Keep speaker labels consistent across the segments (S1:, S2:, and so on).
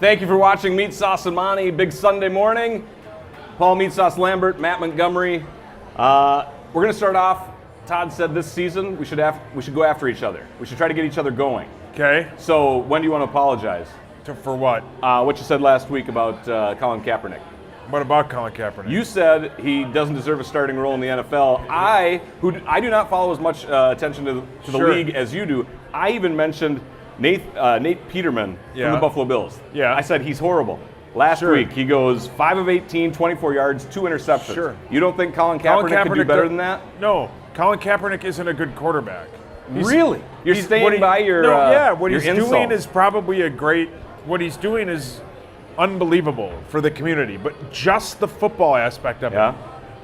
S1: Thank you for watching Meatsauce Monty. Big Sunday morning. Paul Meatsauce Lambert, Matt Montgomery. We're going to start off. Todd said this season we should go after each other. We should try to get each other going.
S2: Okay.
S1: So when do you want to apologize?
S2: For what?
S1: What you said last week about Colin Kaepernick.
S2: What about Colin Kaepernick?
S1: You said he doesn't deserve a starting role in the NFL. I do not follow as much attention to the league as you do. I even mentioned Nate Peterman from the Buffalo Bills.
S2: Yeah.
S1: I said he's horrible. Last week, he goes 5 of 18, 24 yards, 2 interceptions.
S2: Sure.
S1: You don't think Colin Kaepernick could do better than that?
S2: No. Colin Kaepernick isn't a good quarterback.
S1: Really? You're staying by your
S2: what he's
S1: insult.
S2: doing is probably what he's doing is unbelievable for the community. But just the football aspect of it.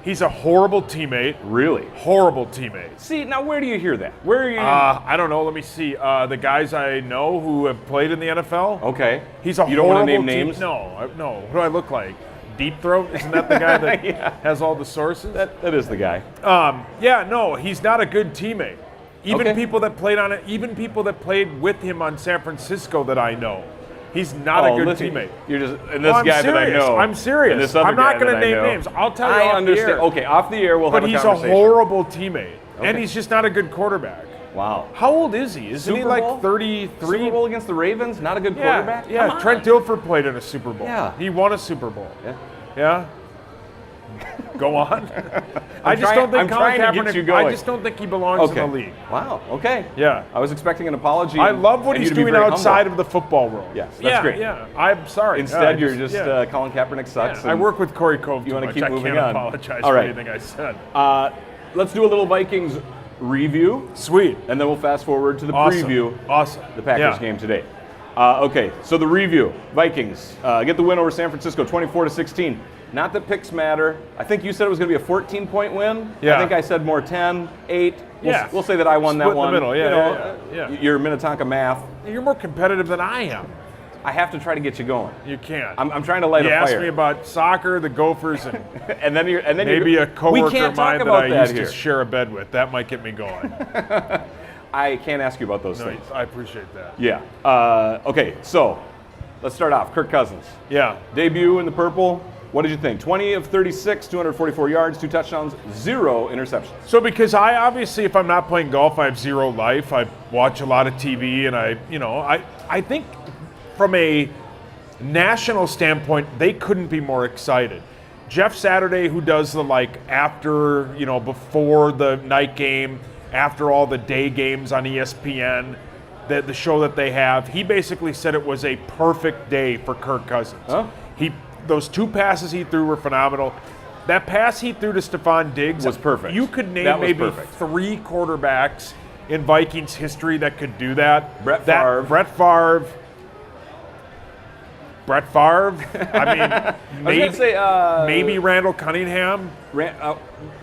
S2: He's a horrible teammate.
S1: Really?
S2: Horrible teammate.
S1: See, now where do you hear that? Where are you?
S2: I don't know. Let me see. The guys I know who have played in the NFL.
S1: Okay.
S2: He's a
S1: You don't want to name names?
S2: No. What do I look like? Deep Throat? Isn't that the guy that has all the sources?
S1: That is the guy.
S2: He's not a good teammate. Even people that played on it, even people that played with him on San Francisco that I know. He's not a good teammate.
S1: You're just guy that I know.
S2: I'm serious.
S1: And this other
S2: I'm not
S1: going to
S2: name names. I'll tell you off the air.
S1: Okay, off the air we'll have a conversation.
S2: But he's a horrible teammate, and he's just not a good quarterback.
S1: Wow.
S2: How old is he? Isn't he like 33?
S1: Super Bowl against the Ravens? Not a good quarterback?
S2: Yeah, Trent Dilfer played in a Super Bowl.
S1: Yeah.
S2: He won a Super Bowl. Yeah? Go on.
S1: I just don't think Colin
S2: Kaepernick, he belongs in the league.
S1: Wow, okay.
S2: Yeah.
S1: I was expecting an apology.
S2: I love what he's doing outside of the football world.
S1: Yes, that's great.
S2: Yeah, I'm sorry.
S1: Instead, you're just Colin Kaepernick sucks.
S2: I work with Corey Cove
S1: You want to keep moving
S2: on. I can't apologize for anything I said.
S1: Let's do a little Vikings review.
S2: Sweet.
S1: And then we'll fast forward to the preview.
S2: Awesome.
S1: The Packers game today. Okay, so the review. Vikings get the win over San Francisco, 24-16. Not that picks matter. I think you said it was going to be a 14-point win.
S2: Yeah.
S1: I think I said more 10, 8.
S2: Yeah.
S1: We'll say that I won that one.
S2: Split in the middle, yeah.
S1: Your Minnetonka math.
S2: You're more competitive than I am.
S1: I have to try to get you going.
S2: You can't.
S1: I'm trying to light a fire.
S2: You asked me about soccer, the Gophers, and
S1: and then
S2: maybe a coworker of mine that I used
S1: to
S2: share a bed with. That might get me going.
S1: I can't ask you about those things.
S2: I appreciate that.
S1: Yeah. Okay, so let's start off. Kirk Cousins.
S2: Yeah.
S1: Debut in the purple. What did you think? 20 of 36, 244 yards, 2 touchdowns, 0 interceptions.
S2: So because I obviously, if I'm not playing golf, I have 0 life. I watch a lot of TV, and I think from a national standpoint, they couldn't be more excited. Jeff Saturday, who does the after, before the night game, after all the day games on ESPN, the show that they have, he basically said it was a perfect day for Kirk Cousins.
S1: Huh?
S2: Those 2 passes he threw were phenomenal. That pass he threw to Stephon Diggs
S1: was perfect.
S2: You could name maybe 3 quarterbacks in Vikings history that could do that. Brett Favre. I mean, maybe Randall Cunningham.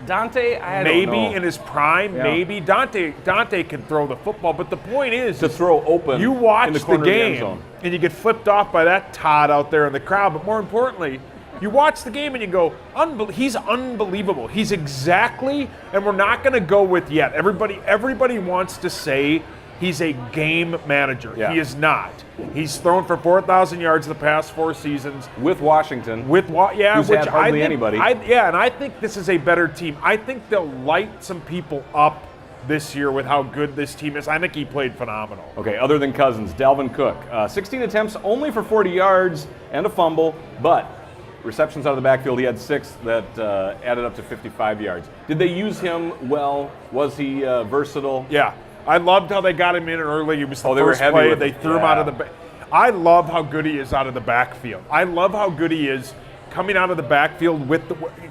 S1: Dante, I don't know.
S2: Maybe in his prime, maybe Dante can throw the football. But the point is
S1: to throw open.
S2: You watch the game
S1: end zone.
S2: and you get flipped off by that Todd out there in the crowd. But more importantly, you watch the game and you go, he's unbelievable. He's exactly, and we're not going to go with yet. Everybody wants to say he's a game manager.
S1: Yeah.
S2: He is not. He's thrown for 4,000 yards the past 4 seasons.
S1: With Washington.
S2: Who's
S1: had hardly anybody.
S2: And I think this is a better team. I think they'll light some people up this year with how good this team is. I think he played phenomenal.
S1: Okay, other than Cousins, Dalvin Cook. 16 attempts, only for 40 yards and a fumble, but receptions out of the backfield, he had 6 that added up to 55 yards. Did they use him well? Was he versatile?
S2: Yeah. I loved how they got him in early. He was the first play. They threw him out of the back. I love how good he is out of the backfield. I love how good he is coming out of the backfield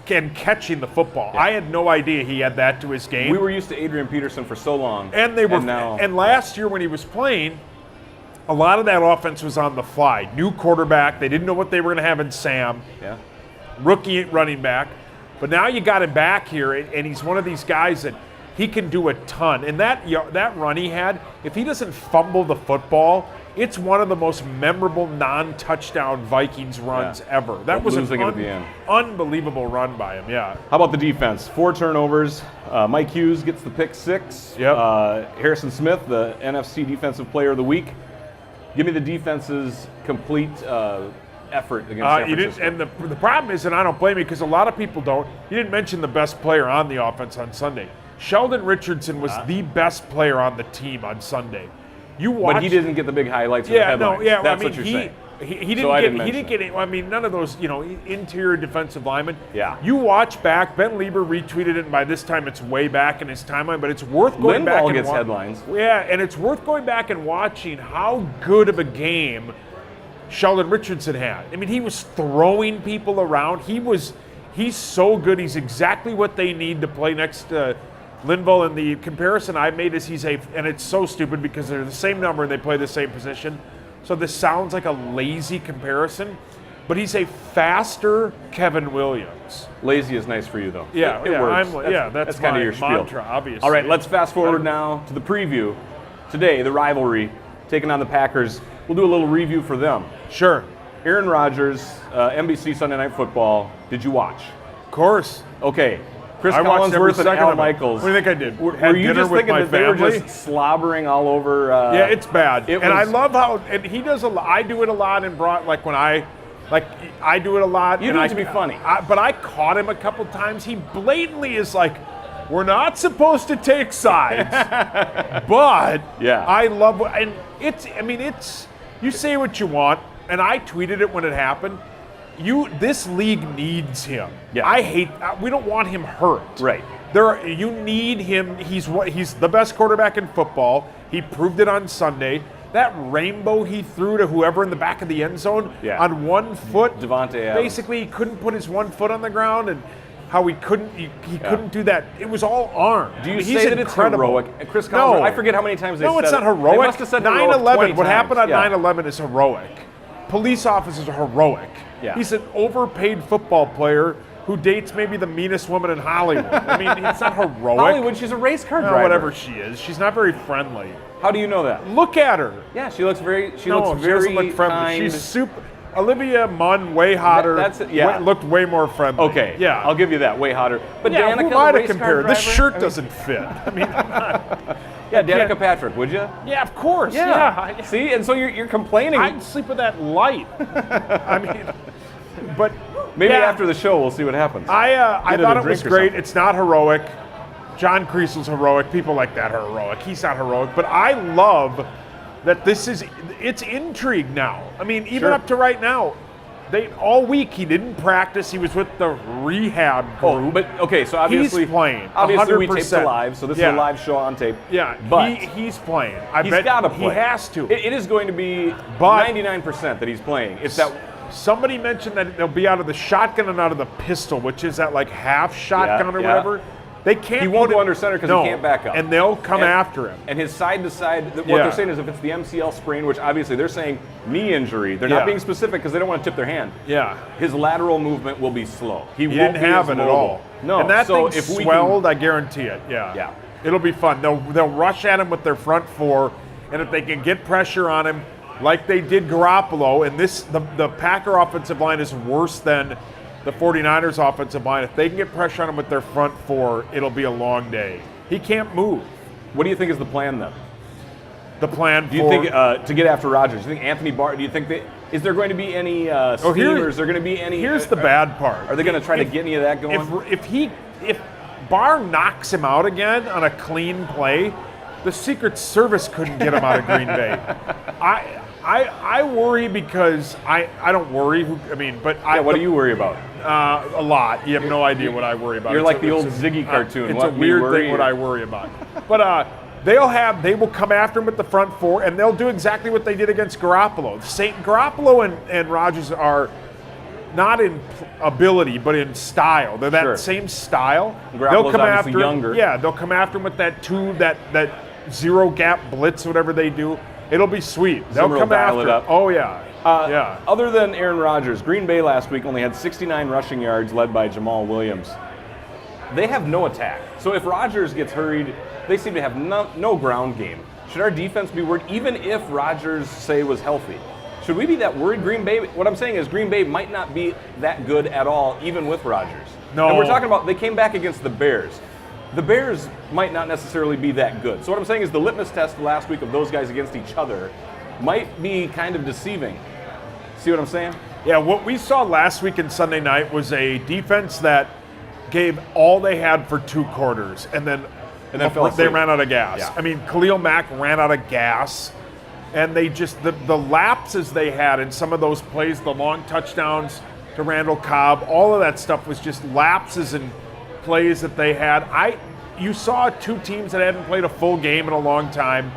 S2: and catching the football. Yeah. I had no idea he had that to his game.
S1: We were used to Adrian Peterson for so long.
S2: And last year when he was playing, a lot of that offense was on the fly. New quarterback. They didn't know what they were going to have in Sam.
S1: Yeah.
S2: Rookie running back. But now you got him back here, and he's one of these guys that he can do a ton. And that run he had, if he doesn't fumble the football, it's one of the most memorable non-touchdown Vikings runs ever. That was an unbelievable run by him, yeah.
S1: How about the defense? 4 turnovers. Mike Hughes gets the pick 6.
S2: Yep.
S1: Harrison Smith, the NFC Defensive Player of the Week. Give me the defense's complete effort against San
S2: You
S1: Francisco.
S2: didn't, and the problem is, and I don't blame you because a lot of people don't. You didn't mention the best player on the offense on Sunday. Sheldon Richardson was the best player on the team on Sunday. You watched,
S1: but he didn't get the big highlights in the headlines. That's what you're saying.
S2: He
S1: So I
S2: didn't
S1: didn't
S2: get. He didn't
S1: mention
S2: get. I mean, none of those. Interior defensive linemen.
S1: Yeah.
S2: You watch back. Ben Lieber retweeted it, and by this time it's way back in his timeline. But it's worth going back.
S1: Linval gets headlines.
S2: Yeah, and it's worth going back and watching how good of a game Sheldon Richardson had. I mean, he was throwing people around. He's so good. He's exactly what they need to play next to Linval. And the comparison I made is and it's so stupid because they're the same number and they play the same position. So this sounds like a lazy comparison, but he's a faster Kevin Williams.
S1: Lazy is nice for you, though.
S2: Yeah,
S1: it works.
S2: That's
S1: kind
S2: my
S1: of your spiel.
S2: mantra, obviously.
S1: All right, let's fast forward now to the preview. Today, the rivalry taking on the Packers. We'll do a little review for them.
S2: Sure.
S1: Aaron Rodgers, NBC Sunday Night Football. Did you watch?
S2: Of course.
S1: Okay. Chris
S2: I watched every
S1: Collinsworth and
S2: second
S1: Al
S2: of it.
S1: Michaels.
S2: What do you think I did?
S1: Were
S2: Had
S1: you
S2: dinner
S1: just
S2: with
S1: thinking
S2: my
S1: that they were
S2: family?
S1: just slobbering all over?
S2: Yeah, it's bad.
S1: It
S2: and I
S1: was-
S2: love how, and he does a lot. I do it a lot and I do it a lot.
S1: You
S2: and
S1: do
S2: I
S1: it to be funny.
S2: But I caught him a couple times. He blatantly is like, we're not supposed to take sides. But
S1: Yeah.
S2: I love, and it's, you say what you want, and I tweeted it when it happened. This league needs him.
S1: Yeah.
S2: We don't want him hurt.
S1: Right.
S2: You need him. He's the best quarterback in football. He proved it on Sunday. That rainbow he threw to whoever in the back of the end zone on 1 foot.
S1: Devontae Adams.
S2: Basically, he couldn't put his 1 foot on the ground, and how he couldn't do that. It was all arm.
S1: Do you
S2: he's
S1: say that
S2: incredible.
S1: it's heroic? Chris
S2: No.
S1: Collinsworth, I forget how many times they
S2: No,
S1: said
S2: it's not
S1: it.
S2: heroic.
S1: They must have said heroic
S2: 9/11.
S1: 20
S2: What happened on
S1: times.
S2: 9/11 is heroic. Police officers are heroic.
S1: Yeah.
S2: He's an overpaid football player who dates maybe the meanest woman in Hollywood. I mean, it's not heroic.
S1: Hollywood, she's a race car
S2: No,
S1: driver.
S2: whatever she is. She's not very friendly.
S1: How do you know that?
S2: Look at her.
S1: Yeah, she looks very. She
S2: No,
S1: looks
S2: she
S1: very
S2: doesn't look friendly.
S1: kind.
S2: She's super. Olivia Munn, way hotter.
S1: That's it, yeah.
S2: Looked way more friendly.
S1: Okay,
S2: Yeah.
S1: I'll give you that. Way hotter. But
S2: yeah,
S1: Danica,
S2: who am I to
S1: race car
S2: compare? This
S1: driver?
S2: shirt doesn't fit. I mean, I'm not.
S1: Yeah,
S2: I can't-
S1: Danica Patrick, would you?
S2: Yeah, of course.
S1: Yeah.
S2: Yeah.
S1: See, and so you're complaining.
S2: I'd sleep with that light. I mean, but
S1: Maybe
S2: yeah,
S1: after the show, we'll see what happens.
S2: I
S1: Get her
S2: thought
S1: a
S2: it was
S1: drink or
S2: great.
S1: something.
S2: It's not heroic. John Creasel's heroic. People like that are heroic. He's not heroic. But I love that it's intrigue now. I mean, even
S1: Sure.
S2: up to right now, all week he didn't practice. He was with the rehab group.
S1: Oh, but okay, so obviously
S2: He's playing.
S1: Obviously, we taped
S2: 100%.
S1: it live, so this is
S2: Yeah.
S1: a live show on tape.
S2: Yeah,
S1: but
S2: he's playing. I
S1: he's
S2: bet
S1: got to play.
S2: He has to.
S1: It is going to be
S2: But-
S1: 99% that he's playing. It's that.
S2: Somebody mentioned that they'll be out of the shotgun and out of the pistol, which is that like half shotgun or
S1: yeah.
S2: whatever. They can't.
S1: He won't
S2: put
S1: go
S2: it-
S1: under center 'cause he
S2: no,
S1: can't back up.
S2: and they'll come after him.
S1: And his side to side, what
S2: Yeah.
S1: they're saying is if it's the MCL sprain, which obviously they're saying knee injury, they're
S2: Yeah.
S1: not being specific because they don't want to tip their hand.
S2: Yeah.
S1: His lateral movement will be slow. He
S2: He
S1: won't
S2: didn't
S1: be
S2: have
S1: as
S2: it at
S1: mobile.
S2: all.
S1: No,
S2: and that
S1: so
S2: thing
S1: if we
S2: swelled, I guarantee it. Yeah.
S1: Yeah.
S2: It'll be fun. They'll rush at him with their front four, and if they can get pressure on him, like they did Garoppolo, and the Packer offensive line is worse than the 49ers offensive line. If they can get pressure on him with their front four, it'll be a long day. He can't move.
S1: what do you think is the plan then?
S2: The plan
S1: Do you think to get after Rodgers? Do you think Anthony Barr? Do you think is there going to be any steamers? Is there going to be any?
S2: Here's the bad part.
S1: Are they going to try to get any of that going?
S2: If Barr knocks him out again on a clean play, the Secret Service couldn't get him out of Green Bay. I worry because I don't worry. But
S1: what do you worry about?
S2: A lot. You have no idea what I worry about.
S1: You're
S2: It's
S1: like
S2: a-
S1: the old
S2: it's a-
S1: Ziggy cartoon.
S2: It's
S1: What,
S2: a
S1: me
S2: weird
S1: worry
S2: thing what
S1: or-
S2: I worry about. But they will come after him at the front four, and they'll do exactly what they did against Garoppolo. Garoppolo and Rodgers are not in ability, but in style. They're that
S1: Sure.
S2: same style.
S1: Garoppolo's obviously younger.
S2: Yeah, they'll come after him with that that zero gap blitz, whatever they do. It'll be sweet. They'll
S1: Zimmer will
S2: come
S1: dial
S2: after
S1: it
S2: him.
S1: up.
S2: Oh yeah. Yeah.
S1: Other than Aaron Rodgers, Green Bay last week only had 69 rushing yards, led by Jamal Williams. They have no attack. So if Rodgers gets hurried, they seem to have no ground game. Should our defense be worried, even if Rodgers, say, was healthy? Should we be that worried? Green Bay, what I'm saying is Green Bay might not be that good at all, even with Rodgers.
S2: No.
S1: And we're talking about, they came back against the Bears. The Bears might not necessarily be that good. So what I'm saying is the litmus test last week of those guys against each other might be kind of deceiving. See what I'm saying?
S2: Yeah, what we saw last week and Sunday night was a defense that gave all they had for 2 quarters, and then
S1: fell
S2: they
S1: asleep.
S2: ran out of gas.
S1: Yeah.
S2: I mean, Khalil Mack ran out of gas, and they just, the lapses they had in some of those plays, the long touchdowns to Randall Cobb, all of that stuff was just lapses in plays that they had. You saw 2 teams that hadn't played a full game in a long time.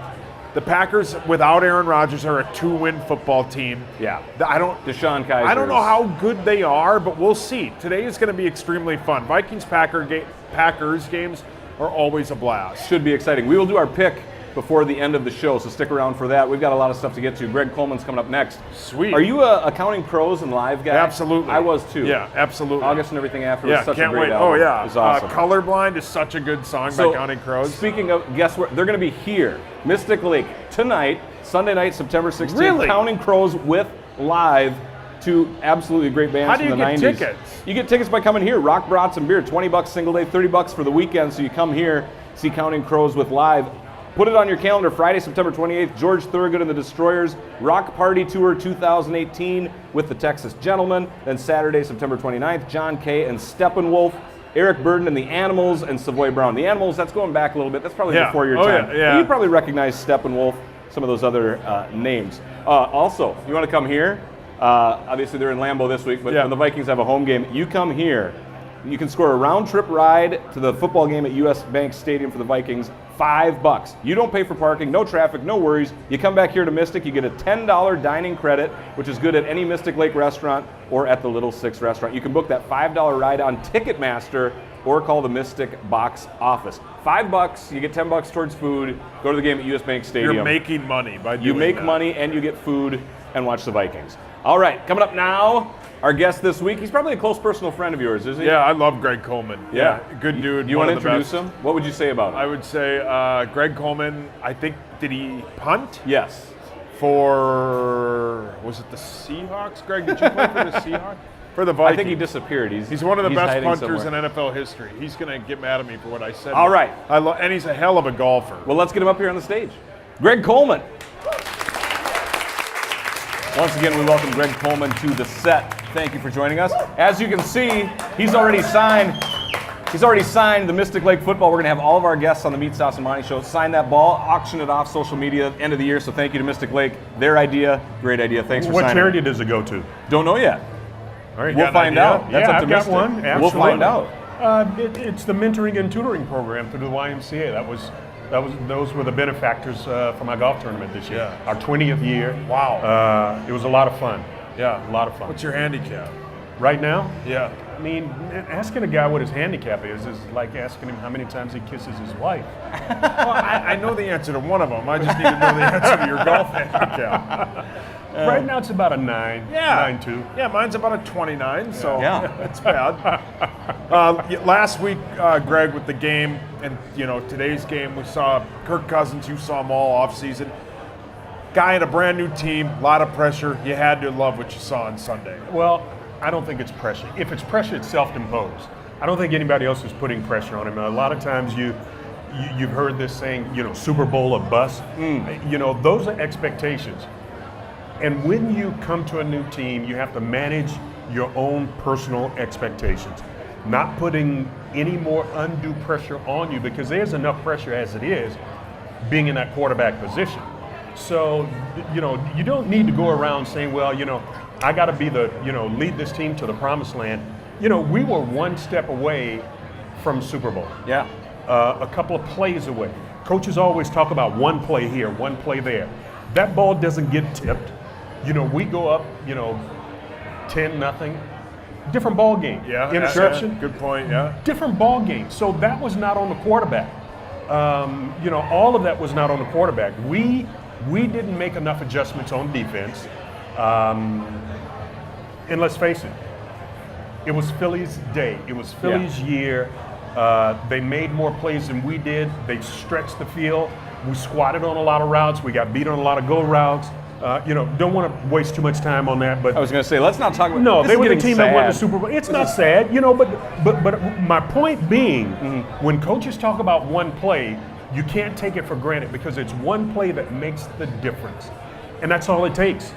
S2: The Packers, without Aaron Rodgers, are a 2-win football team.
S1: Yeah.
S2: Deshaun
S1: Kaiser.
S2: I don't know how good they are, but we'll see. Today is going to be extremely fun. Packers games are always a blast.
S1: Should be exciting. We will do our pick before the end of the show, so stick around for that. We've got a lot of stuff to get to. Greg Coleman's coming up next.
S2: Sweet.
S1: Are you a Accounting Pros and Live guy?
S2: Absolutely.
S1: I was too.
S2: Yeah, absolutely.
S1: August and everything after
S2: Yeah,
S1: was such
S2: can't
S1: a great
S2: wait.
S1: album.
S2: Oh, yeah.
S1: It was awesome.
S2: Colorblind is such a good song by Counting Crows.
S1: Speaking of, guess where? They're going to be here, Mystic Lake, tonight, Sunday night, September 16th.
S2: Really?
S1: Counting Crows with Live, 2 absolutely great bands
S2: How do
S1: from
S2: you
S1: the
S2: get
S1: 90s.
S2: tickets?
S1: You get tickets by coming here. Rock, brats, and beer, $20 single day, $30 for the weekend. So you come here, see Counting Crows with Live. Put it on your calendar, Friday, September 28th, George Thorogood and the Destroyers, Rock Party Tour 2018 with the Texas Gentlemen. Then Saturday, September 29th, John Kay and Steppenwolf, Eric Burden and the Animals, and Savoy Brown. The Animals, that's going back a little bit. That's probably before your time.
S2: Yeah.
S1: But you probably recognize Steppenwolf, some of those other names. Also, you want to come here? Obviously, they're in Lambeau this week, but when the Vikings have a home game, you come here. You can score a round-trip ride to the football game at U.S. Bank Stadium for the Vikings, $5. You don't pay for parking, no traffic, no worries. You come back here to Mystic, you get a $10 dining credit, which is good at any Mystic Lake restaurant or at the Little Six restaurant. You can book that $5 ride on Ticketmaster or call the Mystic box office. $5, you get $10 towards food. Go to the game at U.S. Bank Stadium.
S2: You're making money by doing
S1: You make
S2: that.
S1: money and you get food and watch the Vikings. All right, coming up now, our guest this week. He's probably a close personal friend of yours, isn't he?
S2: Yeah, I love Greg Coleman.
S1: Yeah.
S2: Good dude.
S1: You
S2: one
S1: want to
S2: of the
S1: introduce
S2: best.
S1: him? What would you say about him?
S2: I would say Greg Coleman, I think, did he punt?
S1: Yes.
S2: For, was it the Seahawks? Greg, did you play for the Seahawks? For the Vikings.
S1: I think he disappeared.
S2: He's one of the best
S1: hiding
S2: punters
S1: somewhere.
S2: in NFL history. He's going to get mad at me for what I said.
S1: All right.
S2: And he's a hell of a golfer.
S1: Well, let's get him up here on the stage. Greg Coleman. Once again, we welcome Greg Coleman to the set. Thank you for joining us. As you can see, he's already signed the Mystic Lake football. We're going to have all of our guests on the Meatsauce Monty show sign that ball, auction it off social media end of the year. So thank you to Mystic Lake. Their idea, great idea. Thanks for
S3: What
S1: signing.
S3: charity does it go to?
S1: Don't know yet.
S3: All right,
S1: We'll
S3: got an
S1: find
S3: idea?
S1: out. That's
S3: yeah,
S1: up to
S3: I've got
S1: Mystic.
S3: one.
S1: We'll
S3: Absolutely.
S1: find out.
S3: It's the mentoring and tutoring program through the YMCA. Those were the benefactors for my golf tournament this year.
S2: Yeah.
S3: Our 20th year.
S2: Wow.
S3: It was a lot of fun.
S2: Yeah.
S3: A lot of fun.
S2: What's your handicap?
S3: Right now?
S2: Yeah.
S3: I mean, asking a guy what his handicap is like asking him how many times he kisses his wife.
S2: Well, I know the answer to one of them. I just need to know the answer to your golf handicap.
S3: Right now it's about a 9,
S2: Yeah.
S3: 9.2.
S2: Yeah, mine's about a 29, so
S1: Yeah.
S2: that's bad. Last week, Greg, with the game, and today's game, we saw Kirk Cousins. You saw him all off season. Guy in a brand new team, a lot of pressure. You had to love what you saw on Sunday.
S3: Well, I don't think it's pressure. If it's pressure, it's self-imposed. I don't think anybody else is putting pressure on him. A lot of times you've heard this saying, Super Bowl or bust. Those are expectations. And when you come to a new team, you have to manage your own personal expectations, not putting any more undue pressure on you, because there's enough pressure as it is being in that quarterback position. So, you don't need to go around saying, well, I got to be the, lead this team to the promised land. We were one step away from Super Bowl.
S1: Yeah.
S3: A couple of plays away. Coaches always talk about one play here, one play there. That ball doesn't get tipped. We go up, 10-0. Different ball game.
S2: Yeah.
S3: Interception.
S2: Yeah, good point. Yeah.
S3: Different ball game. So that was not on the quarterback. All of that was not on the quarterback. We didn't make enough adjustments on defense. And let's face it was Philly's day. It was Philly's year. They made more plays than we did. They stretched the field. We squatted on a lot of routes. We got beat on a lot of go routes. Don't want to waste too much time on that. But
S1: I was going to say, let's not talk about.
S3: no,
S1: this
S3: they
S1: is
S3: were the
S1: getting
S3: team that won the
S1: sad.
S3: Super Bowl. It's not sad, but my point being, when coaches talk about one play, you can't take it for granted, because it's one play that makes the difference. and that's all it takes.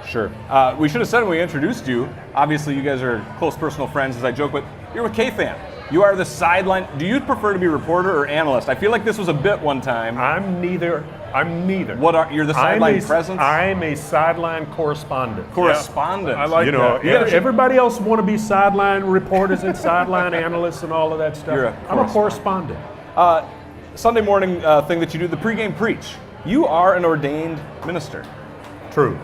S1: Sure. We should have said when we introduced you, obviously you guys are close personal friends, as I joke, but you're a K-fan. You are the sideline. Do you prefer to be reporter or analyst? I feel like this was a bit one time.
S3: I'm neither.
S1: You're the sideline presence?
S3: I'm a sideline correspondent.
S1: Correspondent.
S2: I like that.
S3: Everybody else want to be sideline reporters and sideline analysts and all of that stuff. I'm a correspondent.
S1: Sunday morning thing that you do, the pregame preach. You are an ordained minister.
S3: True.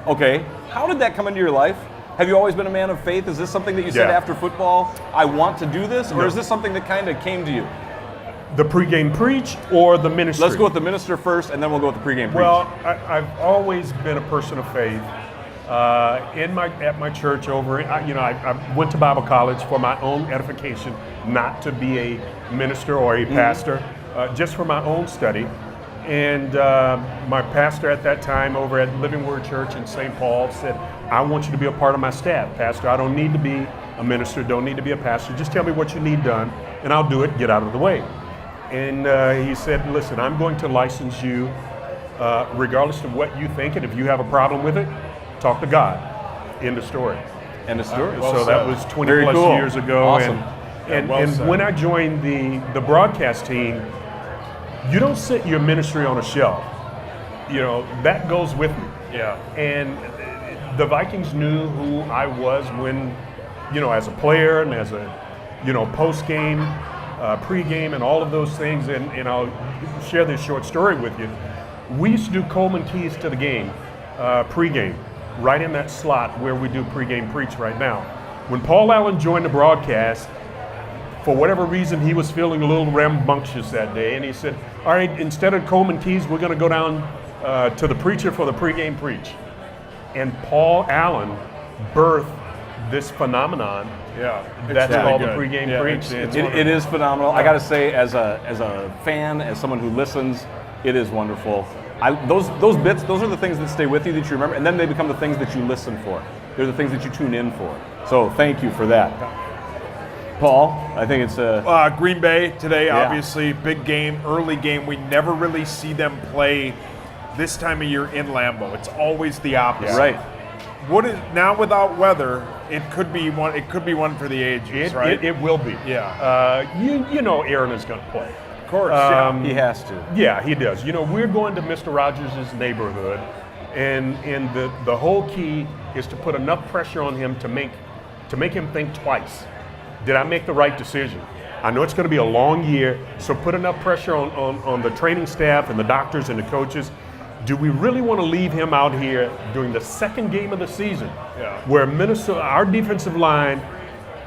S1: Okay. How did that come into your life? Have you always been a man of faith? Is this something that you said after football, I want to do this? Or is this something that kind of came to you?
S3: The pregame preach or the ministry?
S1: Let's go with the minister first, and then we'll go with the pregame preach.
S3: Well, I've always been a person of faith. At my church I went to Bible college for my own edification, not to be a minister or a pastor, just for my own study. And my pastor at that time over at Living Word Church in St. Paul said, I want you to be a part of my staff. Pastor, I don't need to be a minister, don't need to be a pastor. Just tell me what you need done, and I'll do it, get out of the way. And he said, listen, I'm going to license you regardless of what you think, and if you have a problem with it, talk to God. End of story.
S1: End of story.
S3: So that was 20
S1: Very
S3: plus
S1: cool.
S3: years ago.
S1: Awesome.
S3: And when I joined the broadcast team, you don't sit your ministry on a shelf. That goes with me.
S2: Yeah.
S3: And the Vikings knew who I was when, as a player and as a, post-game, pre-game, and all of those things. And I'll share this short story with you. We used to do Coleman keys to the game, pre-game, right in that slot where we do pre-game preach right now. When Paul Allen joined the broadcast, for whatever reason, he was feeling a little rambunctious that day, and he said, all right, instead of Coleman keys, we're going to go down to the preacher for the pregame preach. And Paul Allen birthed this phenomenon that's called the pregame preach.
S1: It is phenomenal. I got to say, as a fan, as someone who listens, it is wonderful. Those bits, those are the things that stay with you, that you remember, and then they become the things that you listen for. They're the things that you tune in for. So thank you for that. Paul, I think it's
S2: Green Bay today, obviously, big game, early game. We never really see them play this time of year in Lambeau. It's always the opposite.
S1: Right.
S2: Now without weather, it could be one. It could be one for the ages, right?
S3: It will be.
S2: Yeah.
S3: You know Aaron is going to play.
S2: Of course.
S1: he has to.
S3: Yeah, he does. We're going to Mr. Rogers' neighborhood, and the whole key is to put enough pressure on him to make him think twice. Did I make the right decision? I know it's going to be a long year, so put enough pressure on the training staff and the doctors and the coaches. Do we really want to leave him out here during the second game of the season, where Minnesota, our defensive line,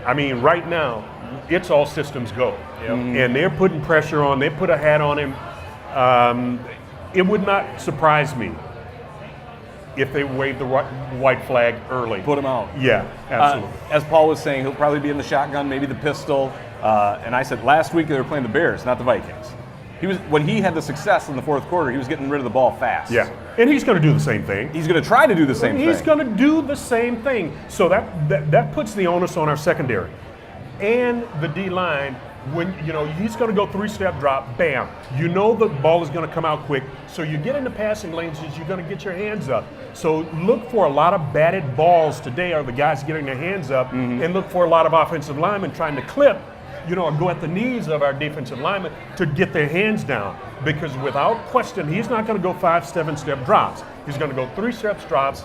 S3: right now, it's all systems go. And they're putting pressure on, they put a hat on him. It would not surprise me if they wave the white flag early.
S1: Put him out.
S3: Yeah, absolutely.
S1: As Paul was saying, he'll probably be in the shotgun, maybe the pistol. And I said last week they were playing the Bears, not the Vikings. When he had the success in the fourth quarter, he was getting rid of the ball fast.
S3: Yeah, and he's going to do the same thing.
S1: He's going to try to do the same thing.
S3: He's going to do the same thing. So that puts the onus on our secondary and the D-line. When he's going to go three-step drop, bam. The ball is going to come out quick. So you get into passing lanes, you're going to get your hands up. So look for a lot of batted balls today, are the guys getting their hands up, and look for a lot of offensive linemen trying to clip, or go at the knees of our defensive linemen to get their hands down. Because without question, he's not going to go 5, 7-step drops. He's going to go 3-step drops.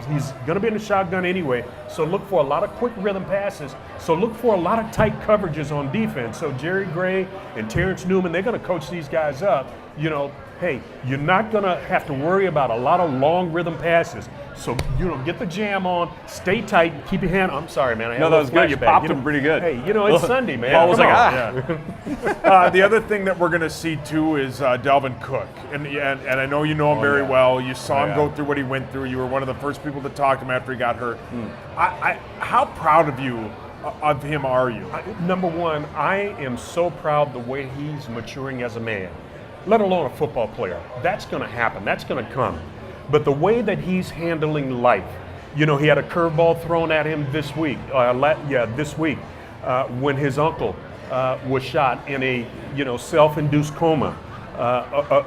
S3: He's going to be in the shotgun anyway. So look for a lot of quick rhythm passes. So look for a lot of tight coverages on defense. So Jerry Gray and Terrence Newman, they're going to coach these guys up. Hey, you're not going to have to worry about a lot of long rhythm passes. So, get the jam on, stay tight, keep your hand. I'm sorry, man.
S1: That was good. You popped him pretty good.
S3: Hey, it's Sunday, man.
S1: Paul was like,
S2: The other thing that we're going to see too is Dalvin Cook, and I know you know him very well. You saw him go through what he went through. You were one of the first people to talk to him after he got hurt. How proud of him are you?
S3: Number one, I am so proud the way he's maturing as a man, let alone a football player. That's going to happen. That's going to come. But the way that he's handling life, he had a curveball thrown at him this week. When his uncle was shot in a self-induced coma,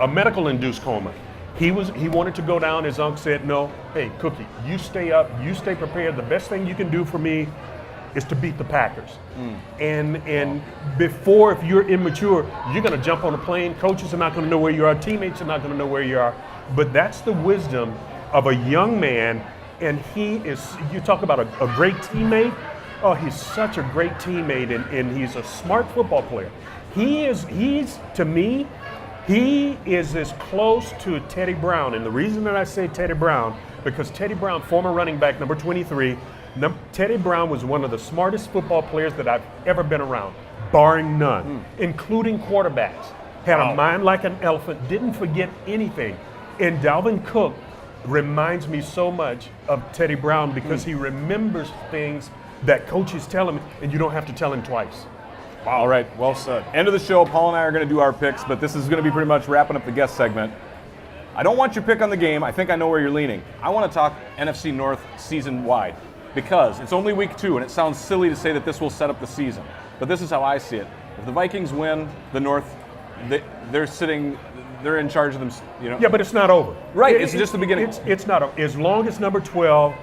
S3: a medical-induced coma, He wanted to go down. His uncle said, no, hey, Cookie, you stay up, you stay prepared. The best thing you can do for me is to beat the Packers. And before, if you're immature, you're going to jump on a plane. Coaches are not going to know where you are. Teammates are not going to know where you are. But that's the wisdom of a young man. And he is, you talk about a great teammate. Oh, he's such a great teammate, and he's a smart football player. He's to me, he is as close to Teddy Brown. And the reason that I say Teddy Brown, because Teddy Brown, former running back, number 23, Teddy Brown was one of the smartest football players that I've ever been around, barring none, including quarterbacks. Had a mind like an elephant, didn't forget anything. And Dalvin Cook reminds me so much of Teddy Brown because he remembers things that coaches tell him, and you don't have to tell him twice.
S1: Wow. All right, well said. End of the show. Paul and I are going to do our picks, but this is going to be pretty much wrapping up the guest segment. I don't want your pick on the game. I think I know where you're leaning. I want to talk NFC North season-wide because it's only week 2, and it sounds silly to say that this will set up the season. But this is how I see it. If the Vikings win the North, they're in charge of them, you know.
S3: Yeah, but it's not over.
S1: Right, it's just the beginning.
S3: It's not over. As long as number 12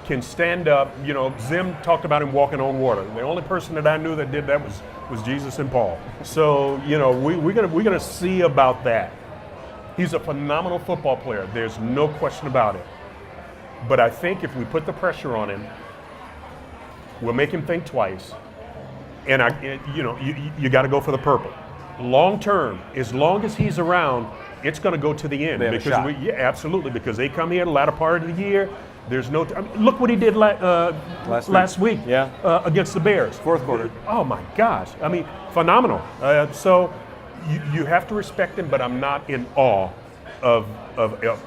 S3: can stand up, you know, Zim talked about him walking on water. The only person that I knew that did that was Jesus and Paul. So, you know, we're gonna see about that. He's a phenomenal football player. There's no question about it. But I think if we put the pressure on him, we'll make him think twice. And you got to go for the purple. Long term, as long as he's around, it's going to go to the end.
S1: They have a shot.
S3: Absolutely, because they come here the latter part of the year. There's no. Look what he did last week against the Bears.
S1: Fourth quarter.
S3: Oh my gosh! I mean, phenomenal. So you have to respect him, but I'm not in awe of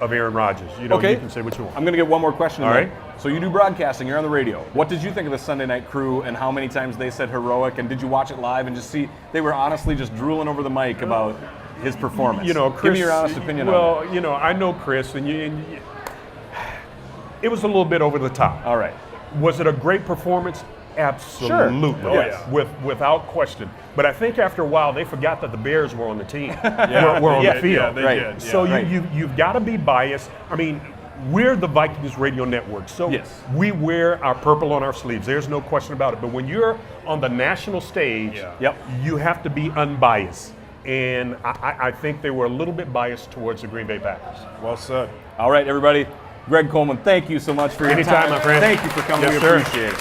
S3: Aaron Rodgers. You know,
S1: okay.
S3: You can say what you want.
S1: I'm going to get one more question.
S3: All right.
S1: So you do broadcasting. You're on the radio. What did you think of the Sunday Night Crew and how many times they said heroic? And did you watch it live and just see they were honestly just drooling over the mic about his performance?
S3: You know, Chris,
S1: give me your honest opinion on it.
S3: Well, you know, I know Chris, and it was a little bit over the top.
S1: All right.
S3: Was it a great performance? Absolutely.
S1: Sure. Oh,
S3: yes. Without question. But I think after a while they forgot that the Bears were on the team. were on the field.
S2: Yeah, they
S1: Right.
S2: did.
S3: So
S2: Yeah.
S3: you've got to be biased. I mean, we're the Vikings radio network, so
S1: Yes.
S3: we wear our purple on our sleeves. There's no question about it. But when you're on the national stage,
S1: Yep.
S3: you have to be unbiased. And I think they were a little bit biased towards the Green Bay Packers.
S2: Well said.
S1: All right, everybody. Greg Coleman, thank you so much for your
S3: Anytime,
S1: time.
S3: my friend.
S1: Thank you for coming.
S3: Yes,
S1: we
S3: sir.
S1: appreciate it.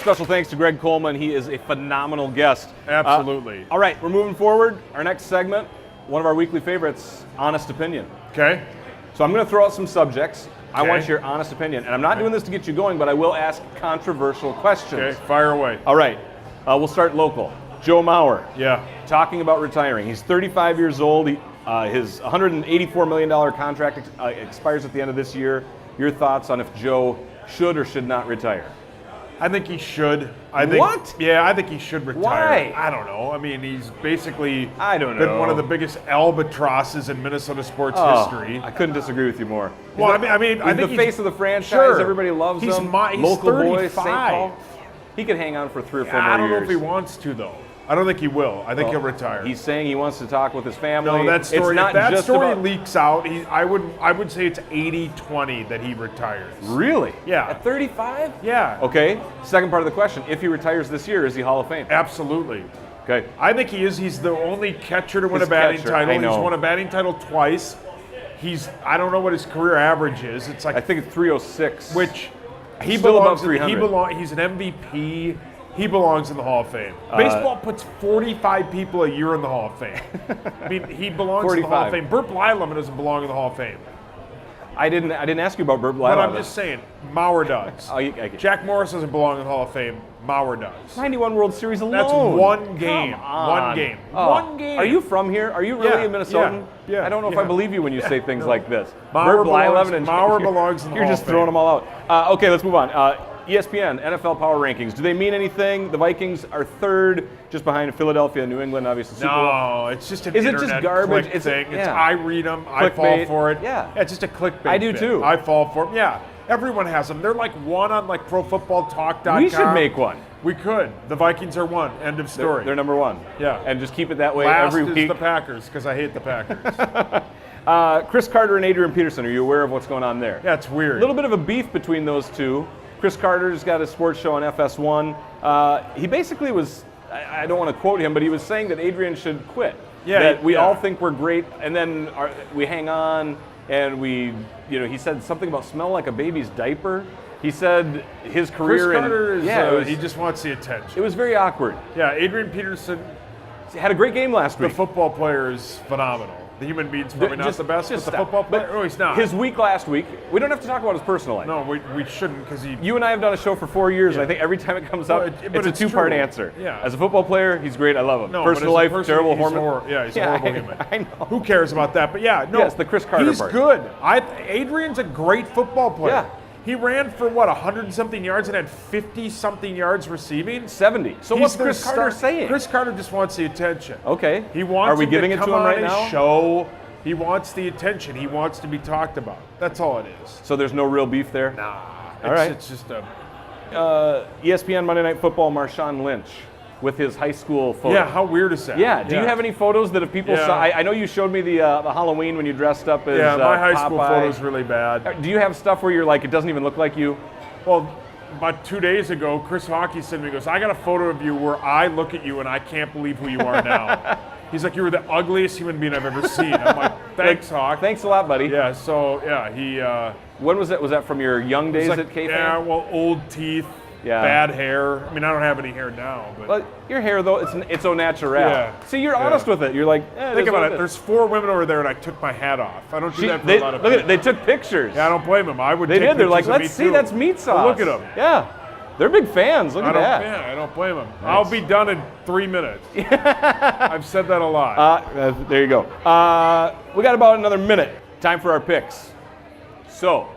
S1: Special thanks to Greg Coleman. He is a phenomenal guest.
S2: Absolutely.
S1: All right, we're moving forward. Our next segment, one of our weekly favorites, Honest Opinion.
S2: Okay.
S1: So I'm going to throw out some subjects. I
S2: Okay.
S1: want your honest opinion. And I'm not doing this to get you going, but I will ask controversial questions.
S2: Okay. Fire away.
S1: All right, we'll start local. Joe Mauer.
S2: Yeah.
S1: Talking about retiring. He's 35 years old. His $184 million contract expires at the end of this year. Your thoughts on if Joe should or should not retire?
S2: I think he should.
S1: What?
S2: Yeah, I think he should retire.
S1: Why?
S2: I don't know. I mean, he's basically
S1: I don't
S2: been
S1: know.
S2: one of the biggest albatrosses in Minnesota sports
S1: Oh,
S2: history.
S1: I couldn't disagree with you more.
S2: Well, I mean, I
S1: he's
S2: think
S1: the face of the franchise.
S2: Sure.
S1: Everybody loves
S2: He's
S1: him.
S2: he's
S1: Local boy,
S2: 35.
S1: St. Paul. He could hang on for 3 or 4 more
S2: I don't know
S1: years.
S2: if he wants to, though. I don't think he will. I think
S1: Well,
S2: he'll retire.
S1: He's saying he wants to talk with his family.
S2: No, that story.
S1: It's not
S2: If that
S1: just
S2: story
S1: about,
S2: leaks out, I would say it's 80-20 that he retires.
S1: Really?
S2: Yeah.
S1: At 35?
S2: Yeah.
S1: Okay. Second part of the question: if he retires this year, is he Hall of Fame?
S2: Absolutely.
S1: Okay.
S2: I think he is. He's the only catcher to win
S1: His
S2: a batting
S1: catcher,
S2: title.
S1: I know.
S2: He's won a batting title twice. I don't know what his career average is. It's like
S1: I think it's 306.
S2: which he
S1: Still above
S2: belongs.
S1: 300.
S2: He's an MVP. He belongs in the Hall of Fame. Baseball puts 45 people a year in the Hall of Fame. I mean, he belongs in the Hall of
S1: 45.
S2: Fame. Burt Blyleman doesn't belong in the Hall of Fame.
S1: I didn't ask you about Burt
S2: But
S1: Blyleman.
S2: I'm just saying, Mauer does.
S1: Oh, I get it.
S2: Jack Morris doesn't belong in the Hall of Fame. Mauer does.
S1: 91 World Series alone.
S2: That's one game.
S1: Come on.
S2: One game.
S1: Oh.
S2: One game.
S1: Are you from here? Are you really
S2: Yeah,
S1: a Minnesotan?
S2: yeah,
S1: I don't know if
S2: yeah.
S1: I believe you when you say things like this.
S2: Mauer
S1: Burt Blyleven and
S2: belongs in the
S1: You're
S2: Hall
S1: just
S2: of
S1: throwing
S2: Fame.
S1: them all out. Okay, let's move on. ESPN NFL Power Rankings. Do they mean anything? The Vikings are third, just behind Philadelphia and New England, obviously. Super Bowl.
S2: No, it's just an
S1: Is it just
S2: internet
S1: garbage?
S2: click
S1: Is it-
S2: thing.
S1: yeah.
S2: I read them. I fall
S1: Clickbait.
S2: for it.
S1: Yeah.
S2: It's just a clickbait.
S1: I do
S2: bit.
S1: too.
S2: I fall for them. Yeah, everyone has them. They're like one on like ProFootballTalk.com.
S1: We should make one.
S2: We could. The Vikings are one. End of story.
S1: They're number one.
S2: Yeah.
S1: And just keep it that way
S2: Last
S1: every
S2: is
S1: week.
S2: the Packers because I hate the Packers.
S1: Chris Carter and Adrian Peterson, are you aware of what's going on there?
S2: Yeah, it's weird.
S1: A little bit of a beef between those two. Chris Carter's got a sports show on FS1. He basically was, I don't want to quote him, but he was saying that Adrian should quit.
S2: Yeah,
S1: that we
S2: yeah.
S1: all think we're great, and then we hang on, and he said something about smell like a baby's diaper. He said his career.
S2: Chris Carter is,
S1: he
S2: he just wants the attention.
S1: It was very awkward.
S2: Yeah, Adrian Peterson,
S1: He had a great game last
S2: the
S1: week.
S2: football player, is phenomenal. The human being's probably not the best, but the
S1: stop.
S2: football player,
S1: But
S2: he's not.
S1: His week last week, we don't have to talk about his personal life.
S2: No, we shouldn't, because he...
S1: You and I have done a show for 4 years, and I think every time it comes up,
S2: but
S1: it's a
S2: it's
S1: two-part
S2: true.
S1: answer.
S2: Yeah.
S1: As a football player, he's great. I love him.
S2: No,
S1: Personal
S2: but as a
S1: life,
S2: person,
S1: terrible,
S2: he's
S1: horrible.
S2: he's a horrible human.
S1: I know.
S2: Who cares about that? But yeah, no.
S1: Yes, the Chris Carter
S2: he's
S1: part.
S2: good. Adrian's a great football player.
S1: Yeah.
S2: He ran for 100-something yards and had 50-something yards receiving.
S1: 70. So
S2: He's
S1: what's
S2: their
S1: Chris Carter saying?
S2: Chris Carter just wants the attention.
S1: Okay.
S2: He wants
S1: Are we
S2: him
S1: giving
S2: to
S1: it to
S2: come
S1: him
S2: on
S1: right
S2: his
S1: now?
S2: show. He wants the attention. He wants to be talked about. That's all it is.
S1: So there's no real beef there?
S2: Nah.
S1: All right.
S2: It's just a...
S1: ESPN Monday Night Football, Marshawn Lynch with his high school photo.
S2: Yeah, how weird is that?
S1: Yeah. Do you have any photos that if people
S2: Yeah.
S1: saw? I know you showed me the Halloween when you dressed up as
S2: Yeah, my high school
S1: Popeye.
S2: photo's really bad.
S1: Do you have stuff where you're like, it doesn't even look like you?
S2: Well, about 2 days ago, Chris Hockey sent me, he goes, I got a photo of you where I look at you and I can't believe who you are now. He's like, you were the ugliest human being I've ever seen. I'm like, thanks, Hawk.
S1: Thanks a lot, buddy.
S2: Yeah, so, yeah, he...
S1: When was that? Was that from your young days
S2: it's
S1: at K-Fan?
S2: Yeah, well, old teeth,
S1: Yeah.
S2: bad hair. I mean, I don't have any hair now, but...
S1: But your hair, though, it's au naturel.
S2: Yeah.
S1: See, you're honest with it. You're like,
S2: Think about it. There's 4 women over there, and I took my hat off. I don't do that for a lot of
S1: look at
S2: people.
S1: it. They took pictures.
S2: Yeah, I don't blame them. I would
S1: They
S2: take
S1: did. They're like,
S2: pictures of
S1: let's
S2: me
S1: see,
S2: too.
S1: that's Meatsauce.
S2: Well, look at them.
S1: Yeah. They're big fans. Look at that.
S2: Yeah, I don't blame them. I'll be done in 3 minutes. I've said that a lot.
S1: There you go. We got about another minute. Time for our picks. So,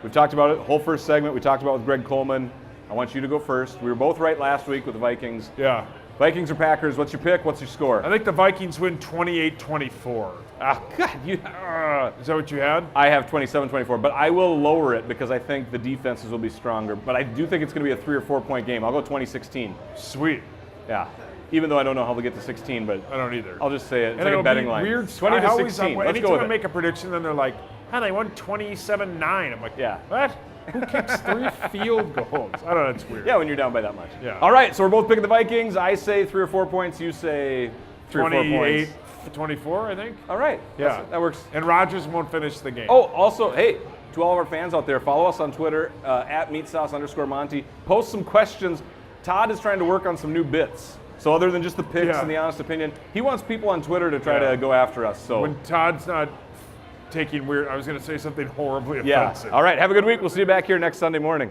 S1: we've talked about it. Whole first segment we talked about with Greg Coleman. I want you to go first. We were both right last week with the Vikings.
S2: Yeah.
S1: Vikings or Packers? What's your pick? What's your score?
S2: I think the Vikings win 28-24.
S1: God,
S2: Is that what you had?
S1: I have 27-24, but I will lower it because I think the defenses will be stronger. But I do think it's going to be a 3 or 4 point game. I'll go 20-16.
S2: Sweet.
S1: Yeah. Even though I don't know how they'll get to 16, but
S2: I don't either.
S1: I'll just say it. It's
S2: And
S1: like
S2: it'll
S1: a betting
S2: be
S1: line.
S2: weird.
S1: 20
S2: I
S1: to
S2: always,
S1: 16. Let's
S2: anytime
S1: go with
S2: I
S1: it.
S2: make a prediction, then they're like, they won 27-9. I'm like,
S1: Yeah.
S2: what? Who kicks 3 field goals? I don't know. It's weird.
S1: Yeah, when you're down by that much.
S2: Yeah.
S1: All right, so we're both picking the Vikings. I say 3 or 4 points. You say 3 or 4 points.
S2: 28-24, I think.
S1: All right.
S2: Yeah.
S1: That works.
S2: And Rodgers won't finish the game.
S1: Oh, also, hey, to all of our fans out there, follow us on Twitter, at Meatsauce_Monty. Post some questions. Todd is trying to work on some new bits. So other than just the picks
S2: Yeah.
S1: and the honest opinion, he wants people on Twitter to try
S2: Yeah.
S1: to go after us. So
S2: When Todd's not taking weird, I was going to say something horribly
S1: yeah.
S2: offensive.
S1: All right. Have a good week. We'll see you back here next Sunday morning.